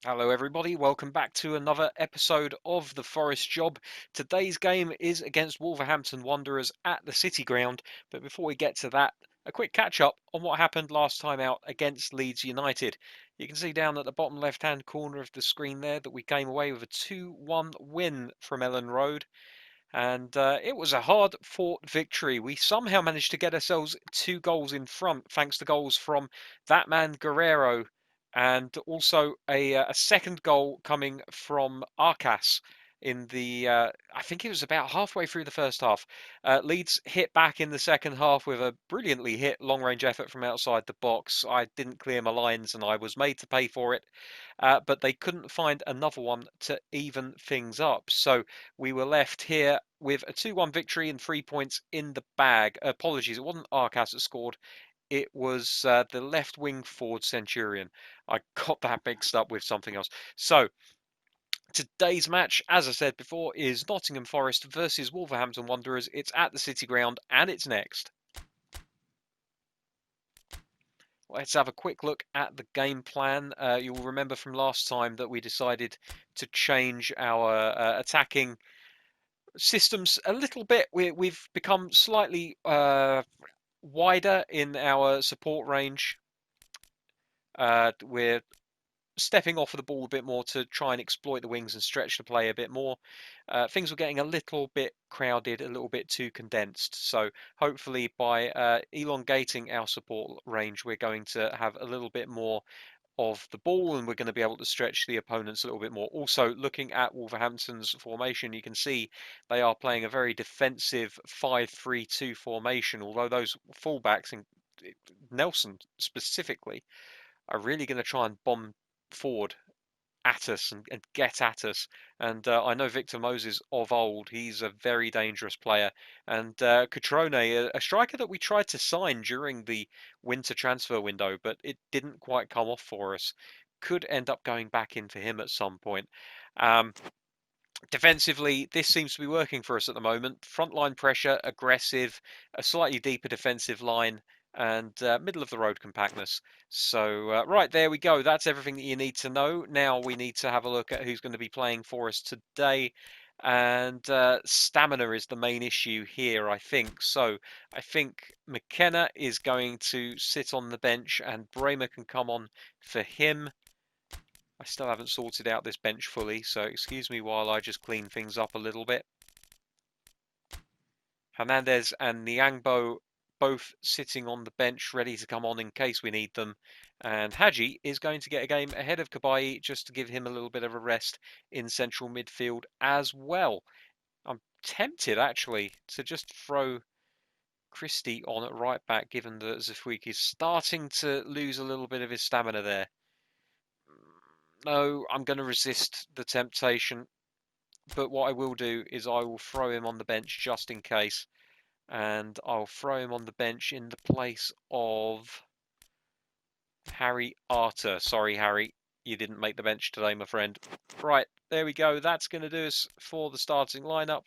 Hello everybody, welcome back to another episode of The Forest Job. Today's game is against Wolverhampton Wanderers at the City Ground, but before we get to that, a quick catch up on what happened last time out against Leeds United. You can see down at the bottom left hand corner of the screen there that we came away with a 2-1 win from Ellen Road. And it was a hard fought victory. We somehow managed to get ourselves 2 goals in front, thanks to goals from that man Guerrero, and also a second goal coming from Arcas in the, I think it was about halfway through the first half. Leeds hit back in the second half with a brilliantly hit long range effort from outside the box. I didn't clear my lines and I was made to pay for it, but they couldn't find another one to even things up. So we were left here with a 2-1 victory and 3 points in the bag. Apologies, it wasn't Arcas that scored. It was the left wing forward Centurion. I got that mixed up with something else. So today's match, as I said before, is Nottingham Forest versus Wolverhampton Wanderers. It's at the City Ground and it's next. Let's have a quick look at the game plan. You'll remember from last time that we decided to change our attacking systems a little bit. We've become slightly wider in our support range. We're stepping off of the ball a bit more to try and exploit the wings and stretch the play a bit more. Things were getting a little bit crowded, a little bit too condensed. So hopefully by elongating our support range, we're going to have a little bit more of the ball and we're going to be able to stretch the opponents a little bit more. Also, looking at Wolverhampton's formation, you can see they are playing a very defensive 5-3-2 formation, although those fullbacks, and Nelson specifically, are really going to try and bomb forward at us and get at us. And I know Victor Moses of old, he's a very dangerous player. And Cutrone, a striker that we tried to sign during the winter transfer window, but it didn't quite come off for us. Could end up going back in for him at some point. Defensively, this seems to be working for us at the moment. Frontline pressure, aggressive, a slightly deeper defensive line, and middle of the road compactness. So right, there we go. That's everything that you need to know. Now we need to have a look at who's going to be playing for us today. And stamina is the main issue here, I think. So I think McKenna is going to sit on the bench and Bremer can come on for him. I still haven't sorted out this bench fully, so excuse me while I just clean things up a little bit. Hernandez and Niangbo both sitting on the bench, ready to come on in case we need them. And Hadji is going to get a game ahead of Kabai just to give him a little bit of a rest in central midfield as well. I'm tempted, actually, to just throw Christie on at right back, given that Zafwik is starting to lose a little bit of his stamina there. No, I'm going to resist the temptation. But what I will do is I will throw him on the bench just in case. And I'll throw him on the bench in the place of Harry Arter. Sorry, Harry, you didn't make the bench today, my friend. Right, there we go. That's going to do us for the starting lineup.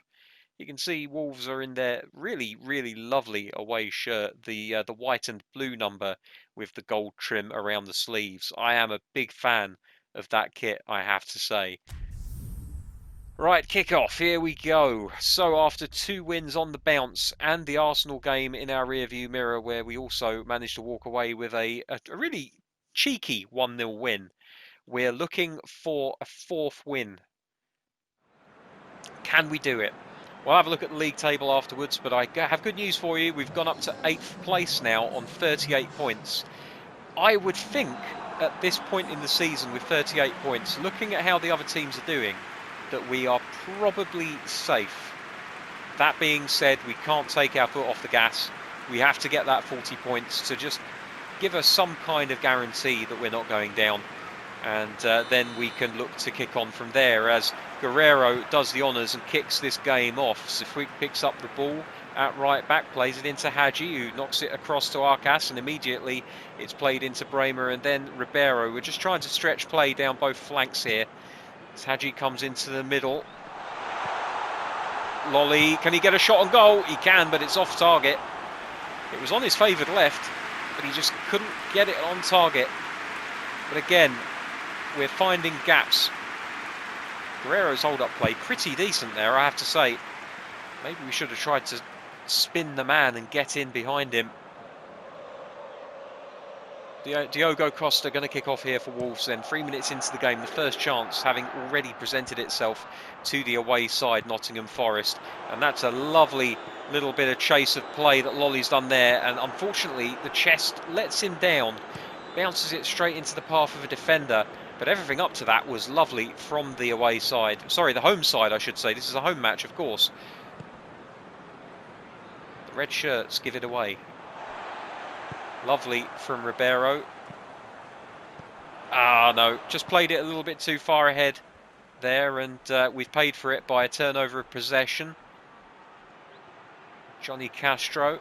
You can see Wolves are in their really, really lovely away shirt, the white and blue number with the gold trim around the sleeves. I am a big fan of that kit, I have to say. Right, kick-off, here we go. So after 2 wins on the bounce and the Arsenal game in our rearview mirror where we also managed to walk away with a really cheeky 1-0 win, we're looking for a 4th win. Can we do it? We'll have a look at the league table afterwards, but I have good news for you. We've gone up to 8th place now on 38 points. I would think at this point in the season with 38 points, looking at how the other teams are doing, that we are probably safe. That being said, we can't take our foot off the gas. We have to get that 40 points to just give us some kind of guarantee that we're not going down. And then we can look to kick on from there as Guerrero does the honours and kicks this game off. Sifwick picks up the ball at right back, plays it into Hadji, who knocks it across to Arcas, and immediately it's played into Bremer and then Ribeiro. We're just trying to stretch play down both flanks here. As Hadji comes into the middle. Lolly, can he get a shot on goal? He can, but it's off target. It was on his favoured left, but he just couldn't get it on target. But again, we're finding gaps. Guerrero's hold-up play pretty decent there, I have to say. Maybe we should have tried to spin the man and get in behind him. Diogo Costa going to kick off here for Wolves then. 3 minutes into the game, the first chance having already presented itself to the away side, Nottingham Forest. And that's a lovely little bit of chase of play that Lolly's done there. And unfortunately, the chest lets him down, bounces it straight into the path of a defender. But everything up to that was lovely from the away side. Sorry, the home side, I should say. This is a home match, of course. The red shirts give it away. Lovely from Ribeiro. Ah, no, just played it a little bit too far ahead there, and we've paid for it by a turnover of possession. Johnny Castro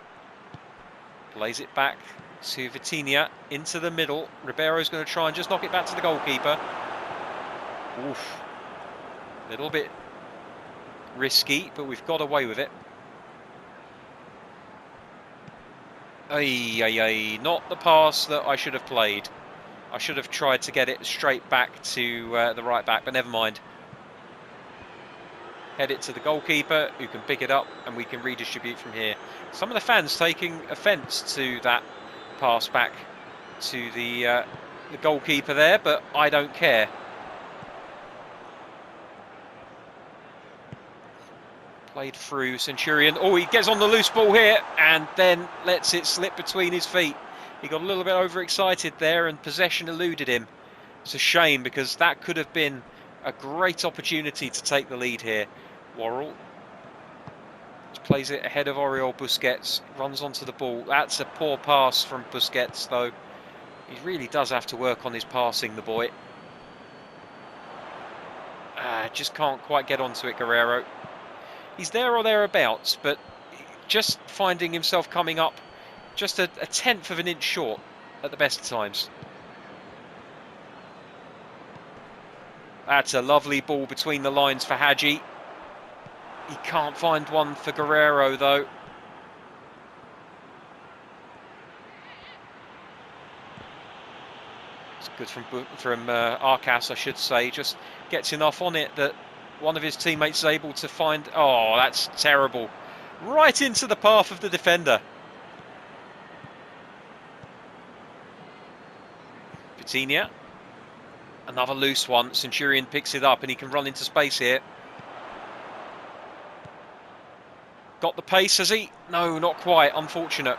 plays it back to Vitinha into the middle. Ribeiro's going to try and just knock it back to the goalkeeper. Oof. A little bit risky, but we've got away with it. Not the pass that I should have played. I should have tried to get it straight back to the right back, but never mind. Head it to the goalkeeper, who can pick it up, and we can redistribute from here. Some of the fans taking offence to that pass back to the goalkeeper there, but I don't care. Played through Centurion. Oh, he gets on the loose ball here and then lets it slip between his feet. He got a little bit overexcited there and possession eluded him. It's a shame because that could have been a great opportunity to take the lead here. Worrell plays it ahead of Oriol Busquets, runs onto the ball. That's a poor pass from Busquets though. He really does have to work on his passing, the boy. Just can't quite get onto it, Guerreiro. He's there or thereabouts, but just finding himself coming up just a tenth of an inch short at the best of times. That's a lovely ball between the lines for Hadji. He can't find one for Guerreiro though. It's good from Arcas, I should say. Just gets enough on it that one of his teammates is able to find... Oh, that's terrible. Right into the path of the defender. Vitinha. Another loose one. Centurion picks it up and he can run into space here. Got the pace, has he? No, not quite. Unfortunate.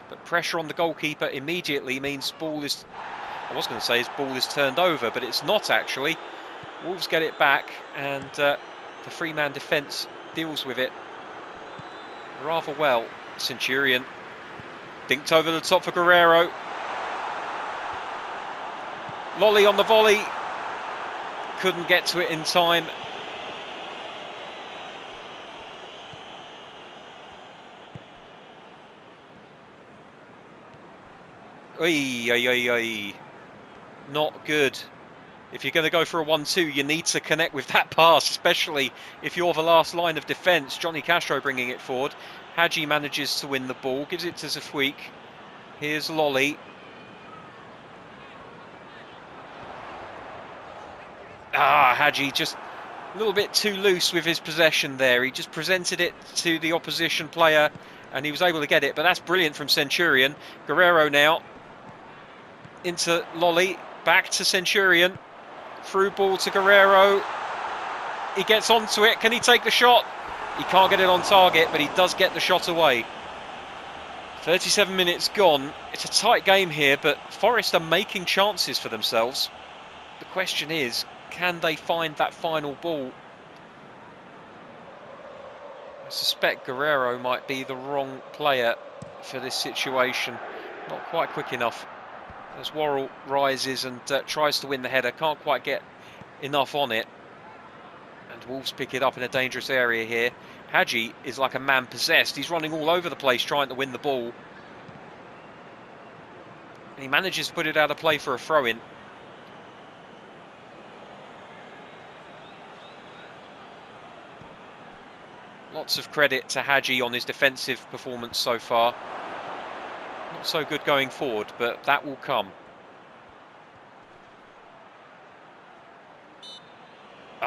But pressure on the goalkeeper immediately means ball is... I was going to say his ball is turned over, but it's not actually. Wolves get it back and the three-man defence deals with it rather well. Centurion dinked over the top for Guerreiro. Lolly on the volley. Couldn't get to it in time. Not good. If you're going to go for a 1-2, you need to connect with that pass, especially if you're the last line of defence. Johnny Castro bringing it forward. Hadji manages to win the ball, gives it to Zafouik. Here's Lolly. Hadji just a little bit too loose with his possession there. He just presented it to the opposition player and he was able to get it, but that's brilliant from Centurion. Guerreiro now into Lolly, back to Centurion. Through ball to Guerreiro. He gets onto it. Can he take the shot? He can't get it on target, but he does get the shot away. 37 minutes gone. It's a tight game here, but Forest are making chances for themselves. The question is, can they find that final ball? I suspect Guerreiro might be the wrong player for this situation. Not quite quick enough. As Worrell rises and tries to win the header, can't quite get enough on it. And Wolves pick it up in a dangerous area here. Hadji is like a man possessed. He's running all over the place trying to win the ball. And he manages to put it out of play for a throw-in. Lots of credit to Hadji on his defensive performance so far. Not so good going forward, but that will come.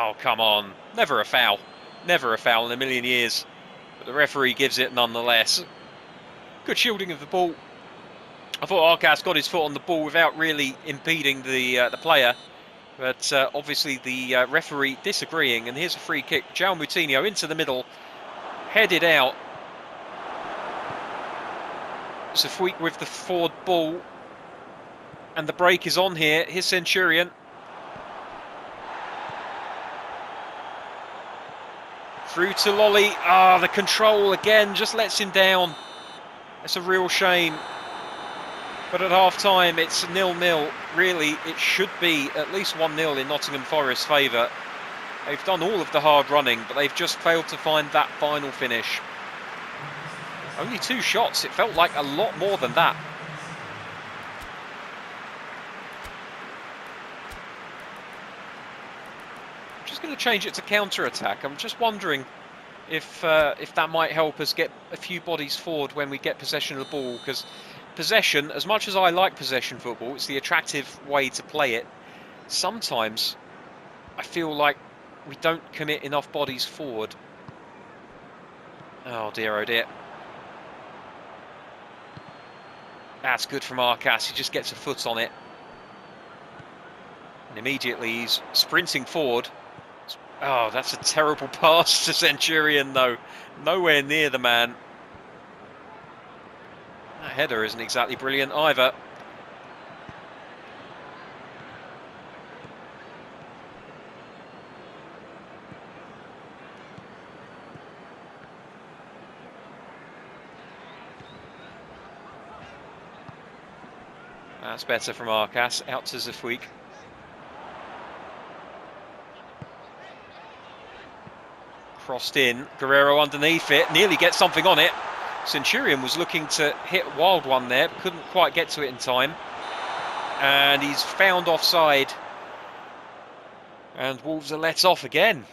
Oh, come on. Never a foul. Never a foul in a million years. But the referee gives it nonetheless. Good shielding of the ball. I thought Arcas got his foot on the ball without really impeding the player. But obviously the referee disagreeing. And here's a free kick. João Moutinho into the middle. Headed out. Zafuik with the forward ball. And the break is on here. Here's Centurion. Through to Lolly. Ah, the control again just lets him down. It's a real shame. But at half-time, it's 0-0. Really, it should be at least 1-0 in Nottingham Forest's favour. They've done all of the hard running, but they've just failed to find that final finish. Only 2 shots. It felt like a lot more than that. I'm just going to change it to counter-attack. I'm just wondering if that might help us get a few bodies forward when we get possession of the ball, because possession, as much as I like possession football, it's the attractive way to play it. Sometimes I feel like we don't commit enough bodies forward. Oh dear, oh dear. That's good from Arcas. He just gets a foot on it. And immediately he's sprinting forward. Oh, that's a terrible pass to Centurion, though. Nowhere near the man. That header isn't exactly brilliant either. That's better from Arcas. Out to Zafuik. Crossed in. Guerrero underneath it. Nearly gets something on it. Centurion was looking to hit a wild one there. Couldn't quite get to it in time. And he's found offside. And Wolves are let off again.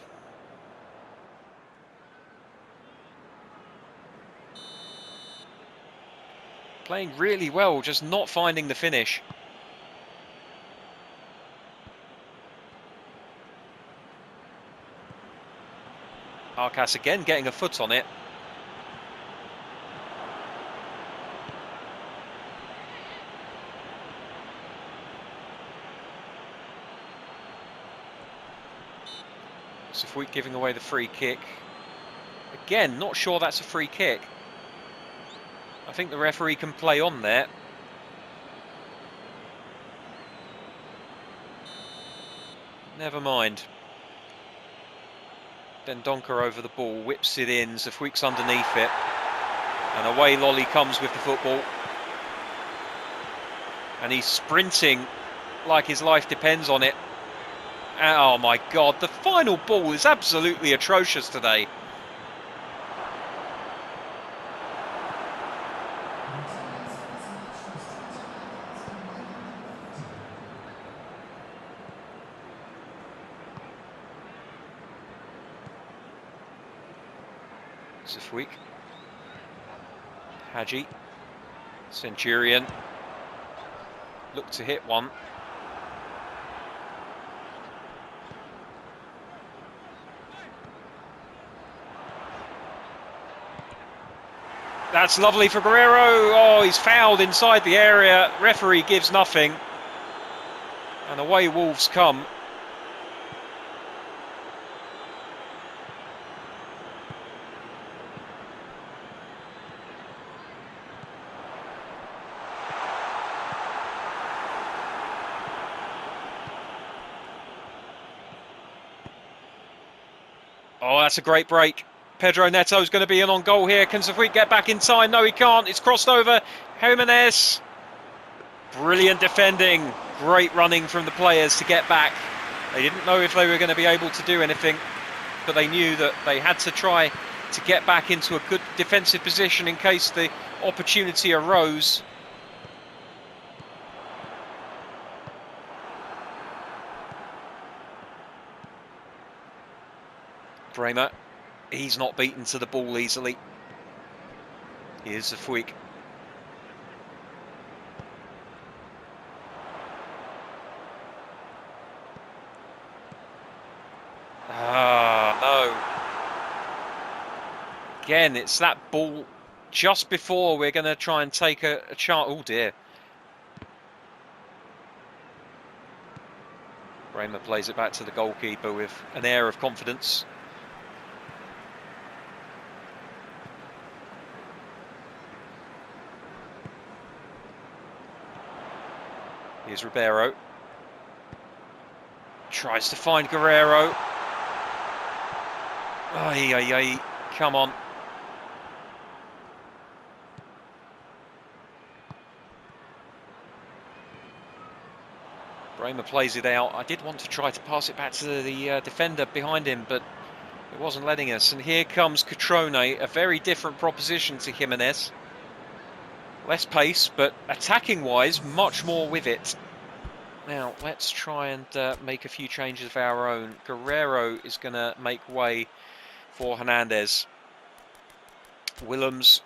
Playing really well, just not finding the finish. Arcas again getting a foot on it. Zafuik giving away the free kick. Again, not sure that's a free kick. I think the referee can play on there. Never mind. Dendonka over the ball, whips it in, Zafuik's underneath it. And away Lolly comes with the football. And he's sprinting like his life depends on it. Oh my God, the final ball is absolutely atrocious today. Zafuik. Hadji. Centurion. Look to hit one. That's lovely for Guerrero. Oh, he's fouled inside the area. Referee gives nothing. And away Wolves come. Oh, that's a great break. Pedro Neto's going to be in on goal here. Can Zafuik get back in time? No, he can't. It's crossed over. Jimenez. Brilliant defending. Great running from the players to get back. They didn't know if they were going to be able to do anything, but they knew that they had to try to get back into a good defensive position in case the opportunity arose. Bremer, he's not beaten to the ball easily. Here's Zafuik. Again, it's that ball just before we're going to try and take a chance. Oh dear. Raymer plays it back to the goalkeeper with an air of confidence. Here's Ribeiro. Tries to find Guerrero. Ay, ay, ay. Come on. Raymer plays it out. I did want to try to pass it back to the defender behind him, but it wasn't letting us. And here comes Cutrone, a very different proposition to Jimenez. Less pace, but attacking-wise, much more with it. Now, let's try and make a few changes of our own. Guerrero is going to make way for Hernandez. Willems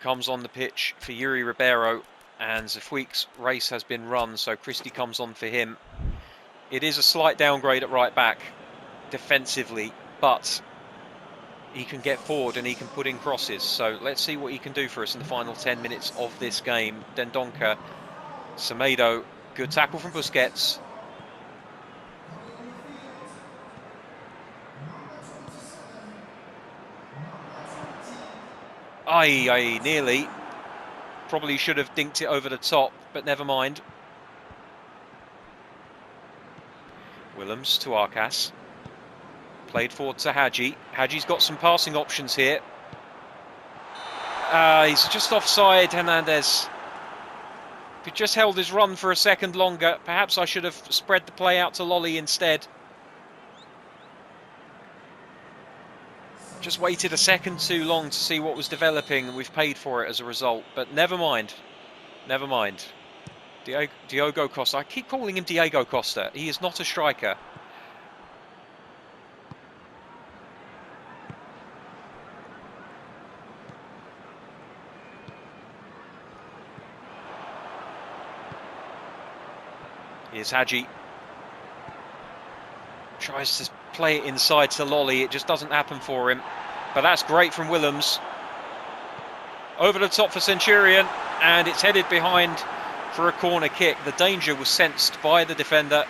comes on the pitch for Yuri Ribeiro, and Zafuik's race has been run, so Christie comes on for him. It is a slight downgrade at right back defensively, but he can get forward and he can put in crosses. So let's see what he can do for us in the final 10 minutes of this game. Dendoncker, Semedo, good tackle from Busquets. Aye, nearly. Probably should have dinked it over the top, but never mind. Willems to Arcas. Played forward to Hadji. Hadji's got some passing options here. He's just offside, Hernandez. If he just held his run for a second longer, perhaps I should have spread the play out to Lolly instead. Just waited a second too long to see what was developing, and we've paid for it as a result. But never mind. Never mind. Diogo Costa. I keep calling him Diego Costa. He is not a striker. Here's Hadji. Tries to play it inside to Lolly. It just doesn't happen for him. But that's great from Willems. Over the top for Centurion. And it's headed behind for a corner kick. The danger was sensed by the defender.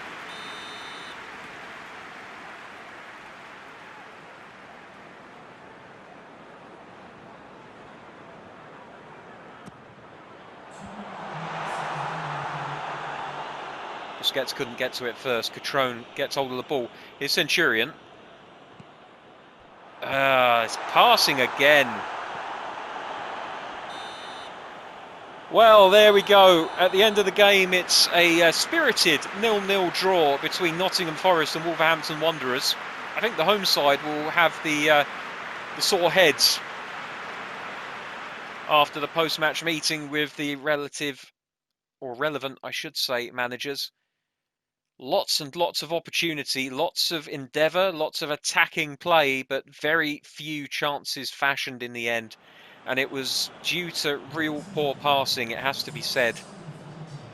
Busquets couldn't get to it first. Cutrone gets hold of the ball. Here's Centurion. It's passing again. Well, there we go. At the end of the game, it's a spirited 0-0 draw between Nottingham Forest and Wolverhampton Wanderers. I think the home side will have the sore heads after the post-match meeting with the relevant, I should say, managers. Lots and lots of opportunity, lots of endeavour, lots of attacking play, but very few chances fashioned in the end. And it was due to real poor passing, it has to be said,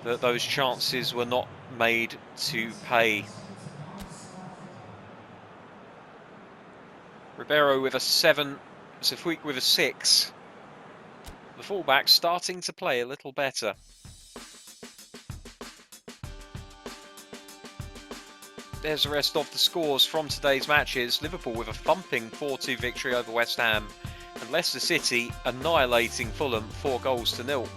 that those chances were not made to pay. Ribeiro with a 7, Zafuik with a 6. The fullback starting to play a little better. There's the rest of the scores from today's matches. Liverpool with a thumping 4-2 victory over West Ham, and Leicester City annihilating Fulham 4-0.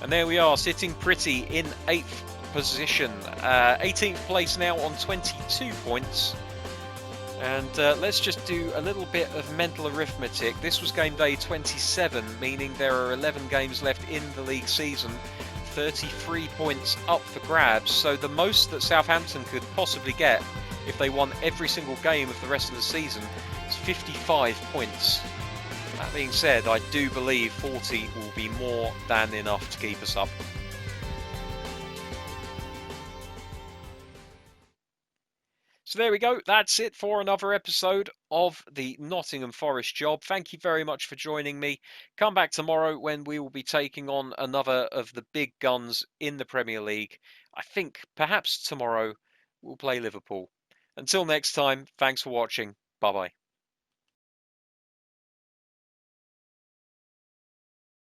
And there we are, sitting pretty in 8th position. 18th place now on 22 points. And let's just do a little bit of mental arithmetic. This was game day 27, meaning there are 11 games left in the league season. 33 points up for grabs, so the most that Southampton could possibly get if they won every single game of the rest of the season is 55 points. That being said, I do believe 40 will be more than enough to keep us up. So there we go, that's it for another episode of the Nottingham Forest Job. Thank you very much for joining me. Come back tomorrow when we will be taking on another of the big guns in the Premier League. I think perhaps tomorrow we'll play Liverpool. Until next time, thanks for watching. Bye-bye.